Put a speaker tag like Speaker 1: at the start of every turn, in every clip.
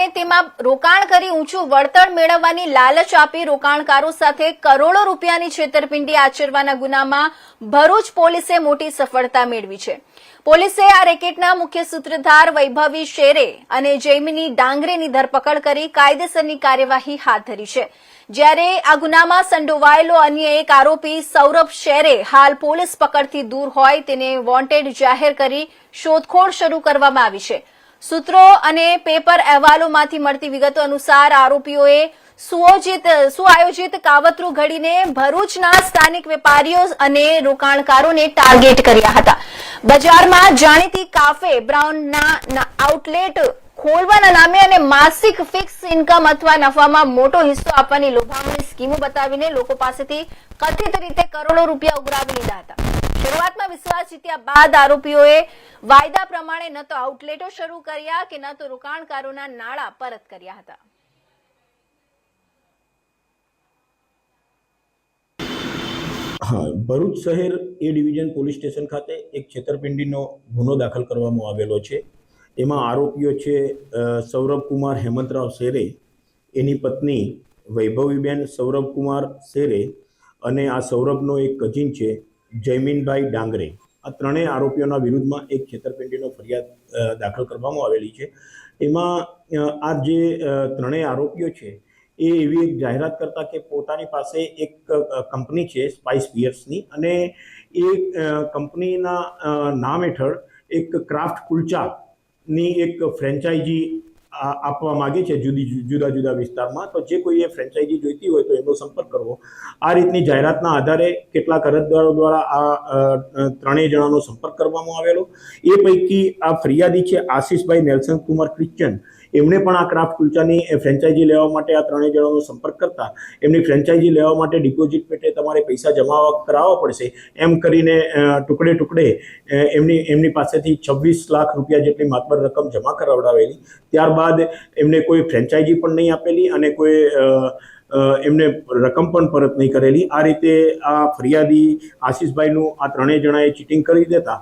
Speaker 1: અને તેમાં રોકાણ કરી ઊંચું વળતર મેળવવાની લાલચ આપી રોકાણકારો સાથે કરોડો રૂપિયાની છેતરપિંડી આચરવાના ગુનામાં ભરૂચ પોલીસે મોટી સફળતા મેળવી છે। પોલીસે આ રેકેટના મુખ્ય સૂત્રધાર વૈભવી શેરે અને જૈમિની ડાંગરેની ધરપકડ કરી કાયદેસરની કાર્યવાહી હાથ ધરી છે। જ્યારે આ ગુનામાં સંડોવાયેલો અન્ય એક આરોપી સૌરભ શેરે હાલ પોલીસ પકડથી દૂર હોય તેને વોન્ટેડ જાહેર કરી શોધખોળ શરૂ કરવામાં આવી છે। સૂત્રો અને પેપર અહેવાલોમાંથી મળતી વિગતો અનુસાર આરોપીઓએ સુઆયોજિત કાવતરું ઘડીને ભરૂચના સ્થાનિક વેપારીઓ અને રોકાણકારોને ટાર્ગેટ કર્યા હતા। બજારમાં જાણીતી કાફે બ્રાઉનના આઉટલેટ ખોલવાના નામે અને માસિક ફિક્સ ઇન્કમ અથવા નફામાં મોટો હિસ્સો આપવાની લોભામણી સ્કીમો બતાવીને લોકો પાસેથી કથિત રીતે કરોડો રૂપિયા ઉઘરાવી લીધા હતા। શરૂઆતમાં વિશ્વાસ જીત્યા બાદ આરોપીઓએ વાયદા પ્રમાણે ન તો આઉટલેટો શરૂ કર્યા કે ન તો રોકાણકારોના નાણાં પરત કર્યા હતા।
Speaker 2: हाँ, भरूच शहर ए डिविजन पोलीस स्टेशन खाते एक छेतरपिंडीनो गुनो दाखल करवामां आवेलो छे। एमां आरोपीओ छे सौरभ कुमार हेमंतराव शेरे, एनी पत्नी वैभवीबेन सौरभ कुमार शेरे अने आ सौरभनो एक कजिन छे जैमिनभाई डांगरे। आ त्रणेय आरोपीओना विरुद्धमां एक छेतरपिंडीनो फरियाद दाखल करवामां आवेली छे। एमां आ जे त्रणेय आरोपीओ छे એ એવી એક જાહેરાત કરતા કે પોતાની પાસે એક કંપની છે સ્પાઇસ બિયર્સની અને એ કંપનીના નામ હેઠળ એક ક્રાફ્ટ કુલચાની એક ફ્રેન્ચાઇઝી આપવા માગે છે જુદા જુદા વિસ્તારમાં। તો જે કોઈ એ ફ્રેન્ચાઇઝી જોઈતી હોય તો એનો સંપર્ક કરવો। આ રીતની જાહેરાતના આધારે કેટલાક અરજદારો દ્વારા આ ત્રણેય જણાનો સંપર્ક કરવામાં આવેલો। એ પૈકી આ ફરિયાદી છે આશીષભાઈ નેલ્સન કુમાર ક્રિશ્ચન, એમણે પણ આ ક્રાફ્ટ કુલચાની ફ્રેન્ચાઇઝી લેવા માટે આ ત્રણેય જણાનો સંપર્ક કરતા એમની ફ્રેન્ચાઇઝી લેવા માટે ડિપોઝિટ પેટે તમારે પૈસા જમા કરાવવા પડશે એમ કરીને ટુકડે ટુકડે એમની પાસેથી 26 લાખ રૂપિયા જેટલી માતબર રકમ જમા કરાવડાવેલી। ત્યારબાદ એમને કોઈ ફ્રેન્ચાઇઝી પણ નહીં આપેલી અને કોઈ એમને રકમ પણ પરત નહીં કરેલી। આ રીતે આ ફરિયાદી આશીષભાઈનું આ ત્રણેય જણાએ ચીટિંગ કરી દેતા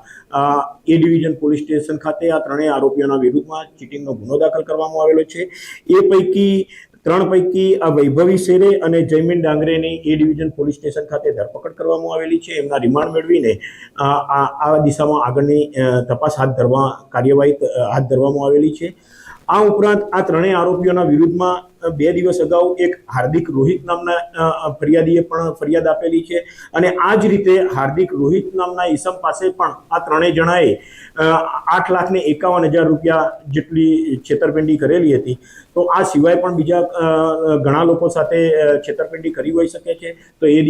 Speaker 2: એ ડિવિઝન પોલીસ સ્ટેશન ખાતે આ ત્રણેય આરોપીઓના વિરુદ્ધમાં ચીટિંગનો ગુનો દાખલ કરવામાં આવેલો છે। એ પૈકી 3 પૈકી આ વૈભવી શેરે અને જૈમિન ડાંગરેની એ ડિવિઝન પોલીસ સ્ટેશન ખાતે ધરપકડ કરવામાં આવેલી છે। એમના રિમાન્ડ મેળવીને આ દિશામાં આગળની તપાસ કાર્યવાહી હાથ ધરવામાં આવેલી છે। આ ઉપરાંત આ ત્રણેય આરોપીઓના વિરુદ્ધમાં 2 દિવસ અગાઉ એક હાર્દિક રોહિત નામના ફરિયાદીએ પણ ફરિયાદ આપેલી છે અને આ જ રીતે હાર્દિક રોહિત નામના ઈસમ પાસે પણ આ ત્રણેય જણાએ 8,51,000 રૂપિયા જેટલી છેતરપિંડી કરેલી હતી। તો આ સિવાય પણ બીજા ઘણા લોકો સાથે છેતરપિંડી કરી હોઈ શકે છે। તો એ